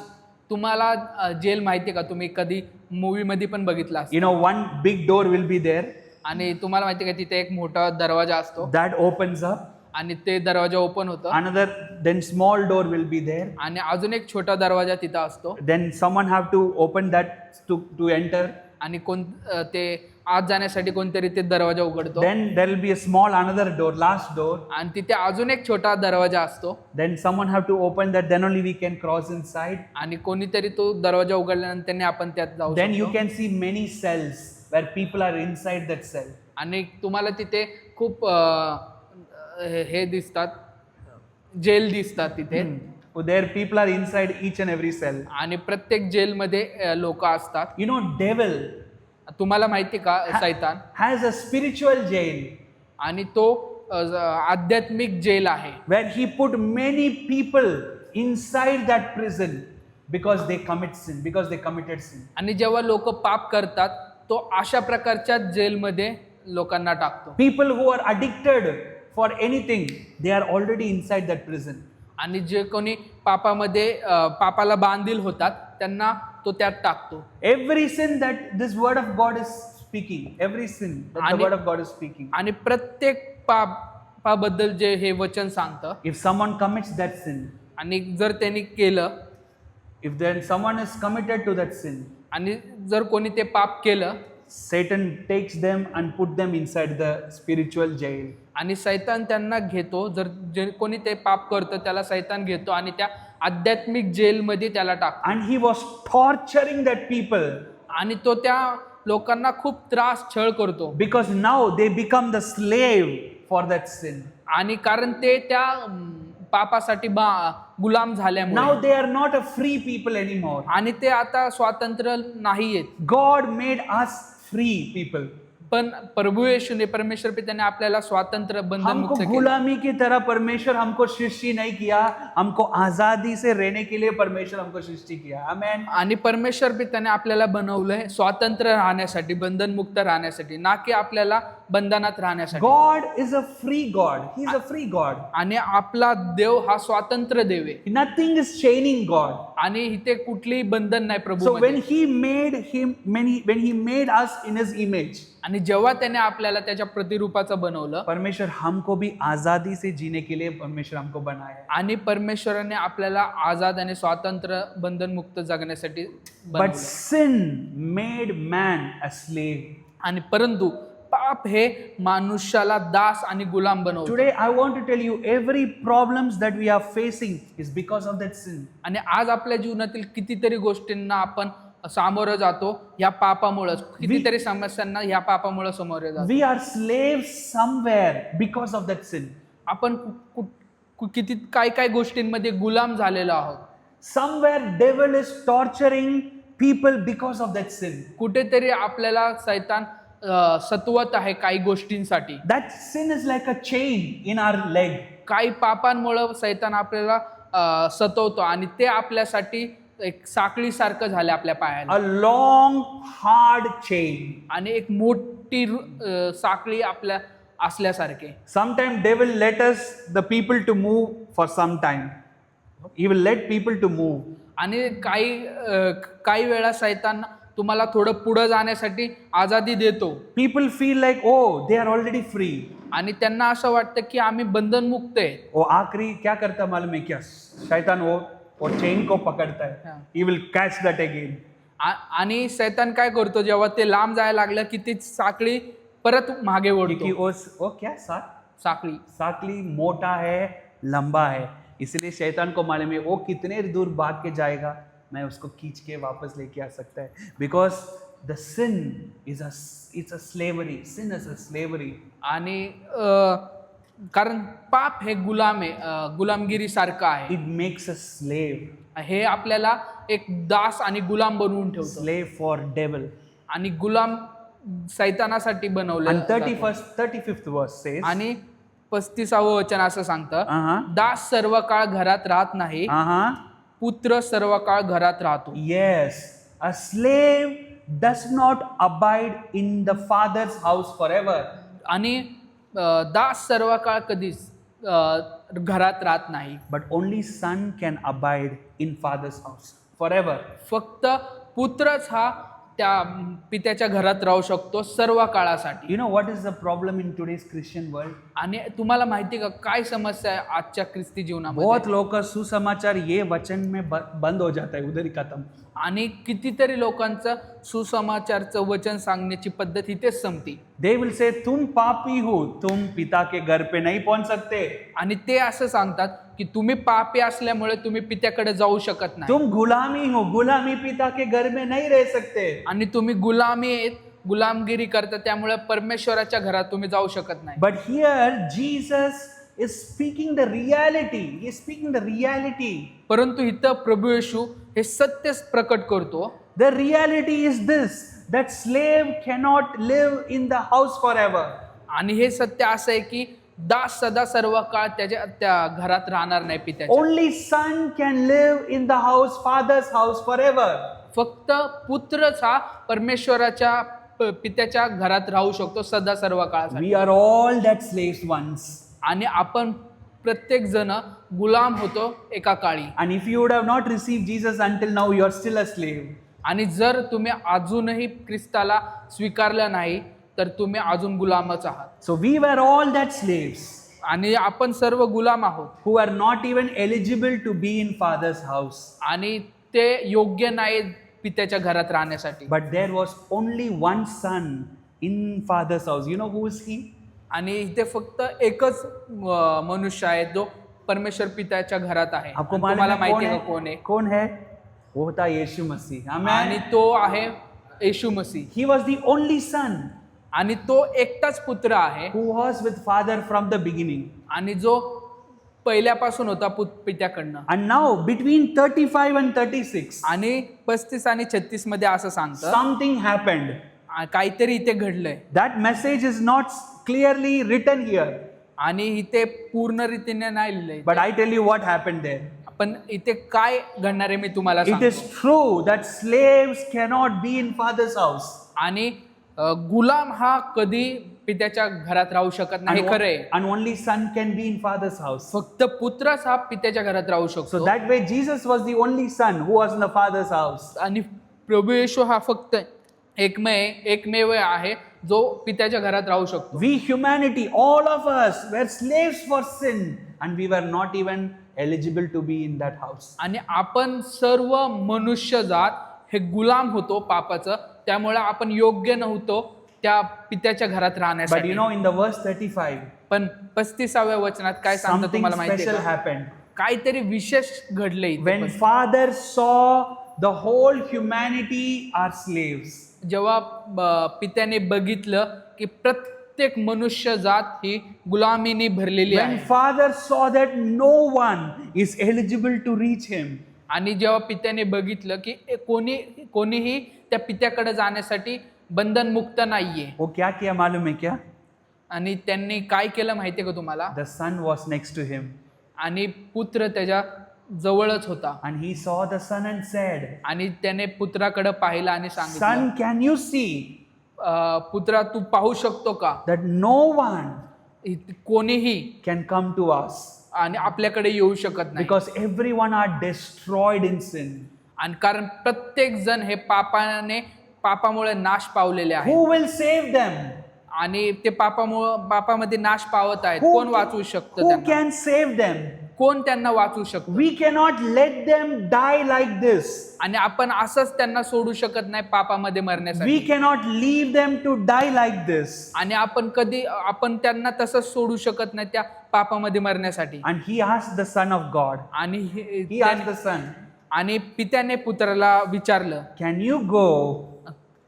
तुम्हाला जेल माहिती आहे का? तुम्ही कधी मूवी मध्ये पण बघितला असेल. You know one big door will be there. आणि तुम्हाला माहिती आहे का तिथे एक मोठा दरवाजा असतो That opens up. आणि ते दरवाजा ओपन होतं. Another, then small door will be there. आणि अजून एक छोटा दरवाजा तिथं असतो. Then someone have to open that to enter. आणि ते आत जाण्यासाठी कोणतरी ते दरवाजा उघडतो. Then there will be a small another door, last door. आणि तिथे अजून एक छोटा दरवाजा असतो. Then someone have to open that, then only we can cross inside. आणि कोणीतरी तो दरवाजा उघडल्यानंतर आपण त्यात जाऊ Then you शकतो. can see many cells where people are inside that cell. आणि तुम्हाला तिथे खूप हे दिसतात, जेल दिसतात तिथे. There people are inside each and every cell. आणि प्रत्येक जेलमध्ये लोक असतात. You know, devil तुम्हाला माहिती का सैतान has a spiritual jail आणि तो आध्यात्मिक जेल आहे. where he put many people inside that prison because they committed sin. आणि जेव्हा लोक पाप करतात तो अशा प्रकारच्या जेलमध्ये लोकांना टाकतो. People who are addicted for anything, they are already inside that prison. आणि जे कोणी पापाला बांधील होतात त्यांना तो त्यात टाकतो. Every sin that this word of God is speaking, every sin that the word of God is speaking. आणि प्रत्येक पापाबद्दल जे हे वचन सांगतं, If someone commits that sin, आणि जर त्यांनी केलं, if then someone is committed to that sin, आणि जर कोणी ते पाप केलं, Satan takes them and put them inside the spiritual jail. आणि सैतान त्यांना घेतो. जर जे कोणी ते पाप करतं त्याला सैतान घेतो आणि त्या आध्यात्मिक जेलमध्ये त्याला टाकतो. And he was torturing that people आणि तो त्या लोकांना खूप त्रास छळ करतो. because now they become the slave for that sin. आणि कारण ते त्या पापासाठी गुलाम झाल्यामुळे Now they are not a free people anymore. आणि ते आता स्वातंत्र्य नाहीयेत. God made us free people. पण प्रभू येशूने, परमेश्वर पित्याने आपल्याला स्वातंत्र्य बंधन हमको मुक्त केलं. गुलामी की तरह परमेश्वर हमको सृष्टि नहीं किया, हमको आजादी से रहने के लिए परमेश्वर हमको सृष्टि किया. आमेन. आणि परमेश्वर पित्याने आपल्याला बनवलंय स्वातंत्र्य राहण्यासाठी, बंधन मुक्त राहण्यासाठी, ना की आपल्याला बंधनात राहण्यासाठी. God is a free God. He is a free God. आणि आपला देव हा स्वातंत्र्य देव आहे. Nothing is chaining God. आणि इथे कुठलीही बंधन नाही प्रभू So when मध्ये. when he made us in his image, आणि जेव्हा त्याने आपल्याला त्याच्या प्रतिरूपाचं बनवलं, परमेश्वर हमको भी आजादी से जीने के लिए परमेश्वर हमको बनाया है. आणि परमेश्वराने आपल्याला आझाद आणि स्वातंत्र्य बंधन मुक्त जगण्यासाठी But बनवलं. sin made man a slave. आणि परंतु पाप हे मनुष्याला दास आणि गुलाम बनवतो. Today I want to tell you, every problems that we are facing is because of that sin. आणि आज आपल्या जीवनातील कितीतरी गोष्टींना आपण सामोरं जातो या पापामुळे. कितीतरी समस्यांना या पापामुळे सामोरे जातो. We are slaves somewhere because of that sin. आपण किती काय गोष्टींमध्ये गुलाम झालेलो आहोत. Somewhere devil is torturing people because of that sin. कुठेतरी आपल्याला सैतान सतवत आहे काही गोष्टींसाठी. That sin is like a chain in our leg. काही पापांमुळे सैतान आपल्याला सतवतो आणि ते आपल्यासाठी एक साखळी सारखं झालं आपल्या पायाला. A long hard chain. आणि एक मोठी साखळी आपल्या असल्यासारखे. Sometimes devil let us the people to move for some time. He will let people to move. आणि काही वेळा शैतान तुम्हाला थोडं पुढे जाण्यासाठी आजादी देतो People feel like, oh, they are already free. आणि त्यांना असं वाटतं की आम्ही बंधनमुक्त आहे. वो आखिरी क्या करता मालूम है क्या? शैतान वो चेन को पकड़ता है. हाँ. He will catch that again. आणि शैतान काय करतो जेव्हा ते लांब जायला लागलं की ती साखळी परत मागे क्योंकि ओढतो. वो क्या साखळी साकली मोटा है, लंबा है, इसलिए शैतान को मालूम है वो कितने दूर भाग के जाएगा, मैं उसको खींच के वापस लेके आ सकता है. Because the sin it's a slavery. Sin is a slavery. आणि कारण पाप हे गुलाम आहे, गुलामगिरी सारखं आहे. It makes a slave. हे आपल्याला एक दास आणि गुलाम बनवून ठेवतो स्लेव फॉर डेव्हिल. आणि गुलाम सैतानासाठी बनवलं. And 35th verse says, आणि 35वं वचन असं सांगतं, uh-huh, दास सर्व काळ घरात राहत नाही, uh-huh, पुत्र सर्व काळ घरात राहतो. yes, a slave does not abide in the father's house forever. आणि दास सर्व काळ कधीच घरात राहत नाही, But only son can abide in father's house forever. फक्त पुत्रच हा त्या पित्याच्या घरात राहू शकतो सर्व काळासाठी. You know what is the problem in today's Christian world? आणि तुम्हाला माहिती का काय समस्या आहे आजच्या ख्रिस्ती जीवनामध्ये? बहुत लोग का सुसमाचार ये वचन में बंद हो जाता है, उधर ही खत्म. आणि कितीतरी लोकांचं सुसमाचारचं वचन सांगण्याची पद्धत इथेच संपती. They will say, तुम पापी हो, तुम पिता के घर पे नहीं पहुंच सकते. आणि ते असं सांगतात की तुम्ही पापी असल्यामुळे तुम्ही पित्याकडे जाऊ शकत नाही. तुम गुलामी हो, गुलामी पिता के घर में नहीं रह सकते. आणि तुम्ही गुलामगिरी करता त्यामुळे परमेश्वराच्या घरात तुम्ही जाऊ शकत नाही. But here Jesus is speaking the reality. He is speaking the reality. परंतु इथं प्रभू येशू हे सत्य प्रकट करतो. The reality is this, that slave cannot live in the house forever. आणि हे सत्य असं आहे की दास सदा सर्व काळ त्या घरात राहणार नाही पित्याच्या. Only son can live in the house, father's house forever. फक्त पुत्रच हा परमेश्वराच्या पित्याच्या घरात राहू शकतो सदा सर्व काळासाठी. We are all that slaves once. आणि आपण प्रत्येक जण गुलाम होतो एका काळी. And if you would have not received Jesus until now, you are still a slave. आणि जर तुम्ही अजूनही ख्रिस्ताला स्वीकारलं नाही तर तुम्ही अजून गुलामच आहात. So we were all that slaves आणि आपण सर्व गुलाम आहोत who are not even eligible to be in father's house. आणि ते योग्य नाही पित्याच्या घरात राहण्यासाठी. But there was only one son in father's house. You know who is he? आणि इथे फक्त एकच मनुष्य आहे जो परमेश्वर पित्याच्या घरात आहे. आपको तुम्हाला मालूम माहिती है आहे कोण आहे? कौन है? वो होता यीशु मसीह. आणि Amen. तो आहे येशू मसीह. He was the only son आणि तो एकटाच पुत्र आहे who was with father from the beginning. आणि जो पहिल्यापासून होता पित्याकडनं. And now between 35 and 36, आणि 35 आणि 36 मध्ये असं सांगतं something happened. काहीतरी इथे घडलंय. That message is not clearly written here. आणि इथे पूर्ण रीतीने नाही लिहिलंय. But I tell you what happened there. पण इथे काय घडणार आहे मी तुम्हाला It सांगतो. is true that slaves cannot be in father's house. आणि गुलाम हा कधी पित्याच्या घरात राहू शकत नाही. And, खरंय. and only son can be in father's house. फक्त पुत्रच हा पित्याच्या घरात राहू So शकतो. that way Jesus was the only son who was in the father's house. आणि प्रभू येशू हा फक्त एकमेव आहे जो पित्याच्या घरात राहू शकतो. We humanity, all of us were slaves for sin and we were not even eligible to be in that house. आणि आपण सर्व मनुष्य जात हे गुलाम होतो पापाचं, त्यामुळे आपण योग्य नव्हतो त्या पित्याच्या घरात But राहण्यासाठी. you know, in the verse 35, पण 35व्या वचनात काय सांगतं something तुम्हाला माहिती special आहे का? happened. काहीतरी विशेष घडले इथे. When father saw the whole humanity are slaves, जेव्हा पित्याने बघितलं की प्रत्येक मनुष्य जात ही गुलामीने भरलेली when आहे. father saw that no one is eligible to reach him, आणि जेव्हा पित्याने बघितलं की कोणीही त्या पित्याकडे जाण्यासाठी बंधन मुक्त नाहीये, वो क्या किया मालूम है क्या? आणि त्यांनी काय केलं माहितीये का तुम्हाला? The son was next to him आणि पुत्र त्याच्या जवळच होता. and he saw the son and said, आणि त्याने पुत्राकडे पाहिलं आणि सांगितलं, son, can you see पुत्रा तू पाहू शकतो का that no one कोणीही can come to us आणि आपल्याकडे येऊ शकत नाही. Because everyone are destroyed in sin. आणि कारण प्रत्येक जण हे पापामुळे नाश पावलेले आहे Who will save them? आणि ते पापामध्ये नाश पावत आहेत. कोण वाचवू शकतं Who त्यांना? can save them? कोण त्यांना वाचवू शकतो? We cannot let them die like this. आणि आपण असंच त्यांना सोडू शकत नाही पापामध्ये मरण्यासाठी. We cannot leave them to die like this. आणि आपण त्यांना तसंच सोडू शकत नाही त्या पापामध्ये मरण्यासाठी. And he asked the Son of God. आणि He asked the Son, आणि पित्याने पुत्राला विचारलं, can you go?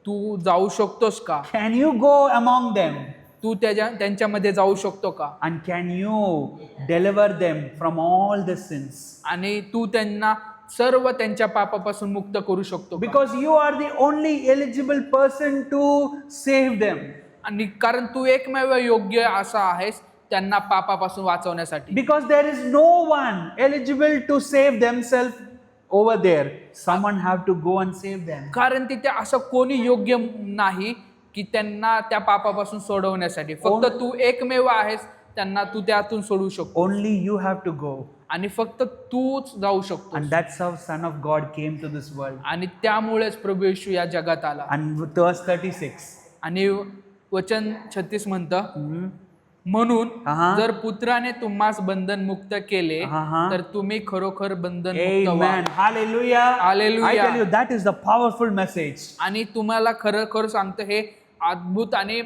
तू जाऊ शकतोस का? Can you go among them? तू त्यांच्यामध्ये जाऊ शकतो का? And can you deliver them from all the sins? आणि तू त्यांना सर्व त्यांच्या पापापासून मुक्त करू शकतो का? Because you are the only eligible person to save them. आणि कारण तू एकमेव योग्य असा आहेस त्यांना पापापासून वाचवण्यासाठी. Because there is no one eligible to save themselves over there. Someone have to go and save them. कारण तिथे असं कोणी योग्य नाही की त्यांना त्या पापापासून सोडवण्यासाठी. फक्त तू एकमेव आहेस त्यांना तू त्यातून सोडवू शकतो. Only you have to go. आणि फक्त तूच जाऊ शकतो. And that's how Son of God came to this world. आणि त्यामुळेच प्रभू येशू या जगात आला. And verse 36. आणि वचन 36 म्हणतं, म्हणून जर पुत्राने तुम्हास बंधन मुक्त केले तर तुम्ही खरोखर बंधन मुक्त व्हा. Amen. Hallelujah. Hallelujah. I tell you, that is the powerful message. आणि तुम्हाला खरं सांगतो हे अद्भुत आणि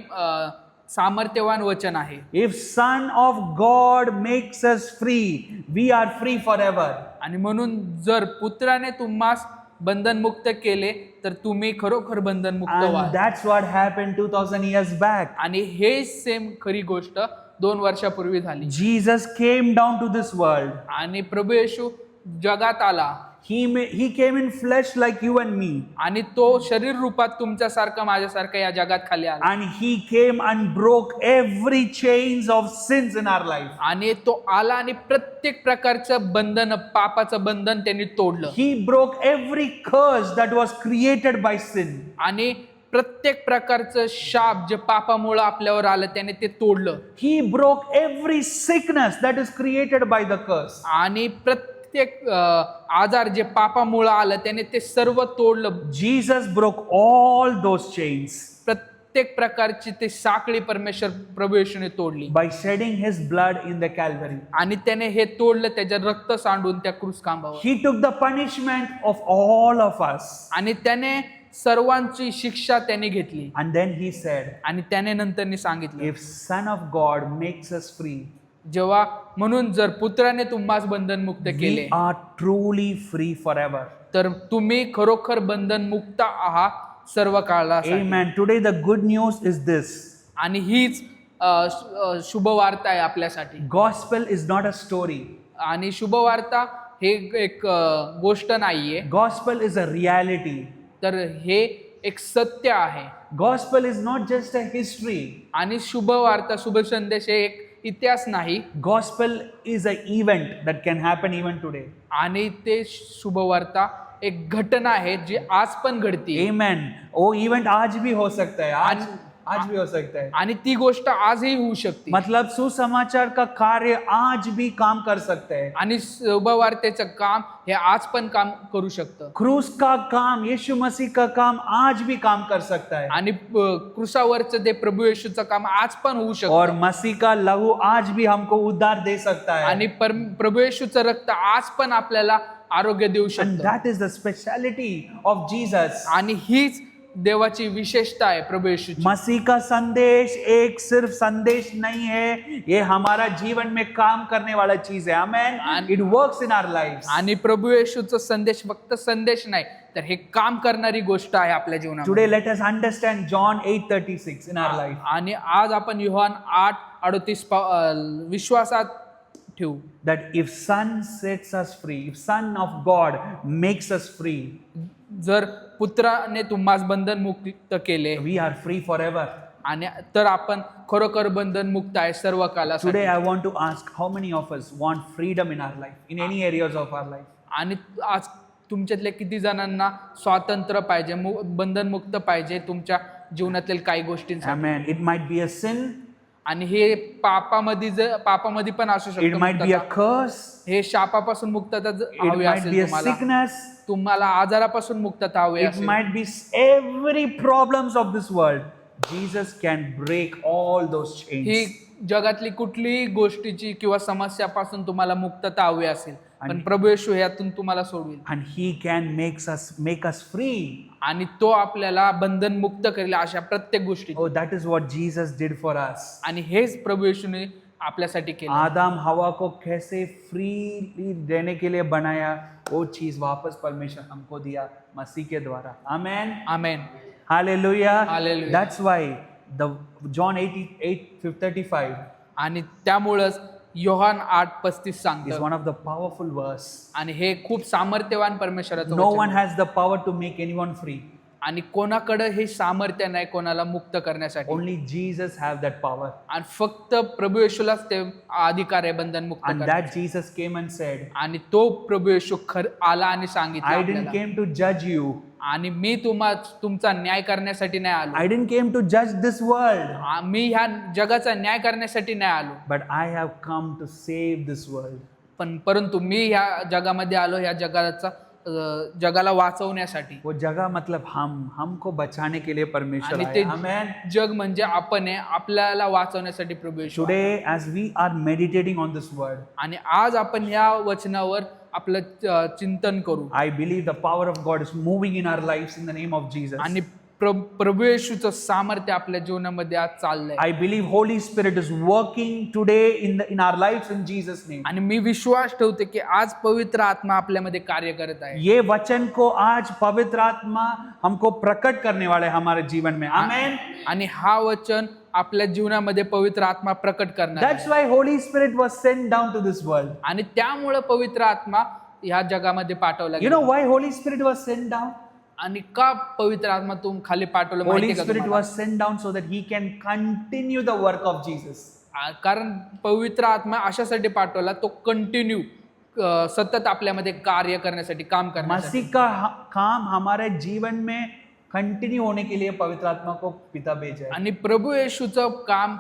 सामर्थ्यवान वचन आहे. If Son of God makes us free, we are free forever. आणि म्हणून जर पुत्राने तुम्हास बंधन मुक्त केले तर तुम्ही खरोखर बंधन मुक्त व्हा. And that's what happened 2000 years back. आणि हे सेम खरी गोष्ट 2 वर्षापूर्वी झाली. Jesus came down to this world. आणि प्रभू येशू जगात आला. He came in flesh like you and me. आणि तो शरीर रूपात तुमच्यासारखा माझ्यासारखा या जगात खाली आला. And he came and broke every chains of sins in our life. आणि तो आला आणि प्रत्येक प्रकारचं बंधन, पापाचं बंधन त्यांनी तोडलं. He broke every curse that was created by sin. आणि प्रत्येक प्रकारचं शाप जे पापामुळे आपल्यावर आलं त्याने ते तोडलं. He broke every sickness that is created by the curse. आणि प्रत्येक आजार जे पापामुळे आलं त्याने ते सर्व तोडलं. Jesus broke all those chains प्रत्येक प्रकारची ते साखळी परमेश्वर प्रभू येशूने तोडली by shedding his blood in the Calvary. आणि त्याने हे तोडलं त्याचं रक्त सांडून त्या क्रूस खांबावर. He took the punishment of all of us. आणि त्याने सर्वांची शिक्षा त्याने घेतली. And then he said, आणि त्याने नंतरनी सांगितलं, if Son of God makes us free, जेव्हा म्हणून जर पुत्राने तुम्हास बंधन मुक्त केले we are truly free forever. तर तुम्ही खरोखर बंधन मुक्त आहात सर्व काळासाठी. Amen. Today the good news is this. आणि हीच शुभवार्ता आहे आपल्यासाठी. Gospel is not a story. आणि शुभवार्ता हे एक गोष्ट नाहीये, Gospel is a reality. तर हे एक सत्य आहे. Gospel is not just a history. आणि शुभवार्ता, शुभ संदेश हे एक इतिहास नाही. Gospel is an event that can happen even today. आणि ते शुभवार्ता एक घटना आहे जी आज पण घडते. Amen. वो इवेंट आज भी हो सकता है. आज भी हो सकता है. आणि ती गोष्ट आजही होऊ शकते. मतलब सुसमाचार का कार्य आज भी काम कर सकता है. आणि शुभवार्तेचं काम हे आज पण काम करू शकतं. क्रूस का काम, यीशु मसीह का काम आज भी काम कर सकता है. आणि क्रूसावरचं ते प्रभू येशूचं काम आज पण होऊ शकतं. और मसीह का लहू आज भी हमको उद्धार दे सकता है. आणि प्रभू येशूचं रक्त आज पण आपल्याला आरोग्य देऊ And शकतं. that is the speciality of Jesus. आणि हीच देवाची विशेषता आहे प्रभू येशूची. मसीह का संदेश एक सिर्फ संदेश नहीं है, ये हमारा जीवन में काम करने वाला चीज है. आमेन. It works in our lives. आणि प्रभू येशूचा संदेश फक्त संदेश नाही तर हे काम करणारी गोष्ट आहे आपल्या जीवनात. Today let us understand John 8:36 in our life. आणि आज आपण योहान 8:38 विश्वासात ठेवू. That if Son sets us free, if Son of God makes us free, जर पुत्राने तुम्हास बंधन मुक्त केले we are free forever. आणि तर आपण खरोखर बंधन मुक्त आहे सर्व कालासाठी. Today I want to ask, how many of us want freedom in our life, in any areas of our life? आणि आज तुमच्यातल्या किती जणांना स्वातंत्र्य पाहिजे, बंधन मुक्त पाहिजे तुमच्या जीवनातील काही गोष्टींसाठी. Amen. It might be a sin. आणि हे पापामध्ये पण असू It शकतं might be a मुक्तता. curse. हे शापापासून मुक्तता It हवी might असेल be a तुम्हाला, sickness. तुम्हाला आजारापासून मुक्तता हवी It असेल, might be every problems of this world. Jesus can break all those he chains. जगातली कुठलीही गोष्टीची किंवा समस्यापासून तुम्हाला मुक्तता हवी असेल, पण आणि- प्रभू येशू यातून तुम्हाला सोडवेल And He can make us free. आणि तो आपल्याला बंधन मुक्त करेल अशा प्रत्येक गोष्टी. Oh, that is what Jesus did for us. आणि हेच प्रभू येशूने आपल्यासाठी केलं. आदम हवा को कैसे फ्रीली रहने के लिए बनाया, वो चीज वापस परमेश्वर हमको दिया मसीह के द्वारा. Amen. Amen. Hallelujah. Hallelujah. That's why the John 8:35 आणि त्यामुळंच योहान 8:35 is सांगतं, one of the powerful verse. आणि हे खूप सामर्थ्यवान परमेश्वराचं No वचन one आहे. has the power to make anyone free. आणि कोणाकडे हे सामर्थ्य नाही कोणाला मुक्त करण्यासाठी, Only Jesus have that power. आणि फक्त प्रभू येशूलाच ते अधिकार आहे बंधन मुक्त And करण्याचा. that Jesus came and said, आणि तो प्रभू येशू आला आणि सांगितलं I didn't आपल्याला, came to judge you. आणि मी तुमचा न्याय करण्यासाठी नाही आलो, I didn't came to judge this world. मी ह्या जगाचा न्याय करण्यासाठी नाही आलो, But I have come to save this world. परंतु मी ह्या जगामध्ये आलो ह्या जगाला वाचवण्यासाठी. वो जगह मतलब हमको बचाने के लिए परमेश्वर आणि आया. ते Amen. जग म्हणजे आपण आहे, आपल्याला वाचवण्यासाठी प्रभू येशू आला. Today, as we are meditating on this word, आणि आज आपण ह्या वचनावर आपलं चिंतन करू, I believe the power of God is moving in our lives in the name of Jesus. आणि प्रभू येशूचं सामर्थ्य आपल्या जीवनामध्ये आज चाललंय. I believe Holy Spirit is working today in our lives in Jesus' name. आणि मी विश्वास ठेवते की आज पवित्र आत्मा आपल्यामध्ये कार्य करत आहे. ये वचन को आज पवित्र आत्मा हमको प्रकट करने वाले हैं हमारे जीवन में. Amen. आणि हा वचन आपल्या जीवनामध्ये पवित्र आत्मा प्रकट करणार आहे. That's why Holy Spirit was sent down to this world. आणि त्यामुळे पवित्र आत्मा ह्या जगामध्ये पाठवला You know गेला. why Holy Spirit was sent down? आणि का पवित्र आत्मा खाली पाठवलं Holy माहिती का Spirit तुम्हाला? was sent down so that He can continue the work of Jesus. कारण पवित्र आत्मा अशासाठी पाठवला, तो कंटिन्यू सतत आपल्यामध्ये कार्य करण्यासाठी, काम करण्यासाठी. मसीह का काम हमारे जीवन में कंटिन्यू होने के लिए पवित्र आत्मा को पिता भेजा है. आणि प्रभू येशूचं काम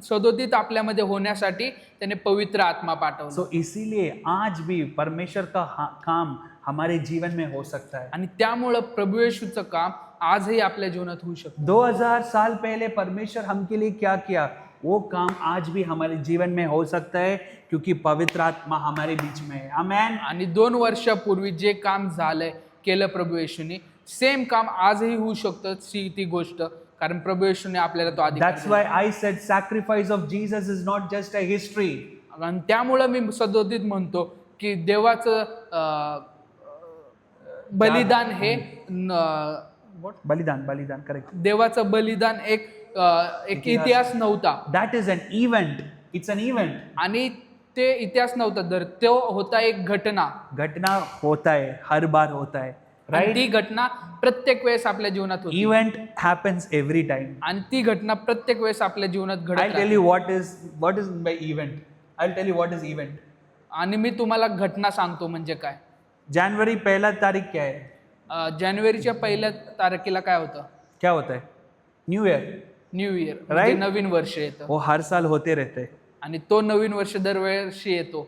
सदोदित आपल्यामध्ये होण्यासाठी त्याने पवित्र आत्मा पाठवला. सो इसीलिए आज भी परमेश्वर का काम हमारे जीवन में हो सकता है. आणि त्यामुळं प्रभू येशूचं काम आजही आपल्या जीवनात होऊ शकतं. 2000 साल पहले परमेश्वर हमके लिए क्या किया, वो काम आज भी हमारे जीवन में हो सकता है क्योंकि पवित्र आत्मा हमारे बीच में है. आमेन. आणि 2 वर्षापूर्वी जे काम झालंय केलं प्रभू येशूने, सेम काम आजही होऊ शकतं. ती गोष्ट कारण प्रभू येशूने आपल्याला तो अधिकार That's दिला. why I said sacrifice of Jesus is not just a history. आणि त्यामुळं मी सदोदित म्हणतो की देवाचं बलिदान हे बलिदान करेक्ट. देवाचं बलिदान एक इतिहास नव्हता. That is an event. It's an event. आणि ते इतिहास नव्हता, तर तो होता एक घटना. घटना होता है, हर बार होता है. आणि Right? ती घटना प्रत्येक वेळेस आपल्या जीवनात होती. Event happens every time. आणि ती घटना प्रत्येक वेळेस आपल्या जीवनात घडत I'll tell राहते. you what is by event. I'll tell you what is event. आणि मी तुम्हाला घटना सांगतो म्हणजे काय. जनवरी 1 तारीख क्या है? जानेवारीच्या 1 तारखेला काय होतं? क्या होता है? New year. New year, Right? नवीन वर्ष येतं. वो हर साल होते रहते हैं. आणि तो नवीन वर्ष दरवर्षी येतो.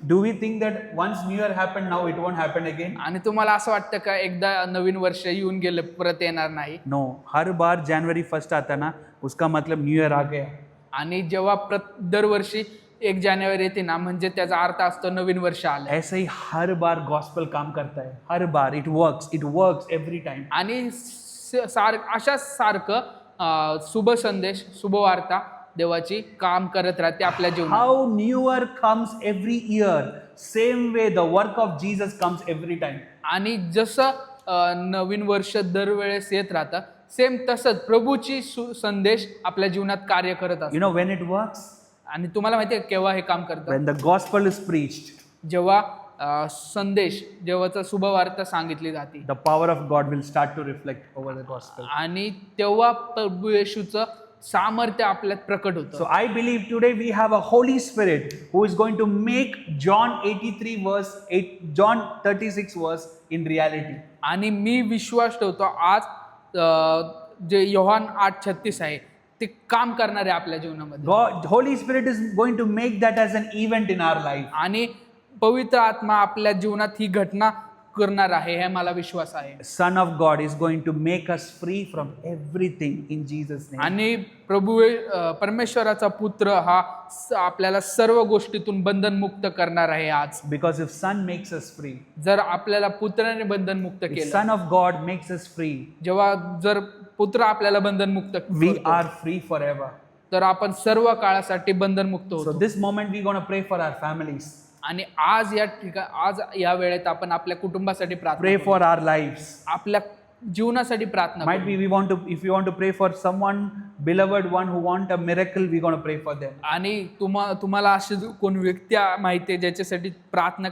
Do we think that once New Year happened, now it won't happen again? आणि तुम्हाला असं वाटतं का एकदा नवीन वर्ष येऊन गेलं परत येणार नाही? No. हर बार जनवरी 1 आता ना, उसका मतलब न्यू ईयर आ गया. आणि जेव्हा दरवर्षी 1 जानेवारी येते ना, म्हणजे त्याचा अर्थ असतो नवीन वर्ष आलं. ऐसे ही हर बार गॉस्पेल काम करता है. हर बार it works every time. आणि अशाच सारखं शुभ संदेश, शुभ वार्ता देवाची काम करत राहते आपल्या जीवनात. How New Year comes every year, same way the work of Jesus comes every time. आणि जसं नवीन वर्ष दरवेळेस येत राहतं, सेम तसंच प्रभूची संदेश आपल्या जीवनात कार्य करत असतो. You know when it works? आणि तुम्हाला माहिती आहे केव्हा हे काम करतं? When the gospel is preached. जेव्हा संदेश, जेव्हाचा शुभ वार्ता सांगितली जाते, The power of God will start to reflect over the gospel. आणि तेव्हा प्रभू येशूचं सामर्थ्य आपल्यात प्रकट होतं. So I believe today we have a Holy Spirit who is going to make John 36 verse in reality. आणि मी विश्वास ठेवतो आज जे योहान 8:36 आहे ते काम करणार आहे आपल्या जीवनामध्ये. God, Holy Spirit is going to make that as an event in our life. आणि पवित्र आत्मा आपल्या जीवनात ही घटना करणार आहे, हे मला विश्वास आहे. Son of God is going to make us free from everything in Jesus' name. आणि परमेश्वराचा पुत्र हा आपल्याला सर्व गोष्टीतून बंधनमुक्त करणार आहे आज. Because if Son makes us free, जर आपल्याला पुत्राने बंधनमुक्त if केलं, Son of God makes us free, जेव्हा जर पुत्र आपल्याला बंधनमुक्त we करतो, are free forever. तर आपण सर्व काळासाठी बंधनमुक्त So होतो. this moment we're going to pray for our families, आणि आज या वेळेत आपण आपल्या कुटुंबासाठी प्रार्थना pray करू. for our lives. आपल्या जीवनासाठी प्रार्थना Might be करू. we want to, if you want to pray for someone, beloved one who want a miracle, we're going to pray for them. आणि तुम्हाला अशी कोण व्यक्ती माहिती आहे ज्याच्यासाठी प्रार्थना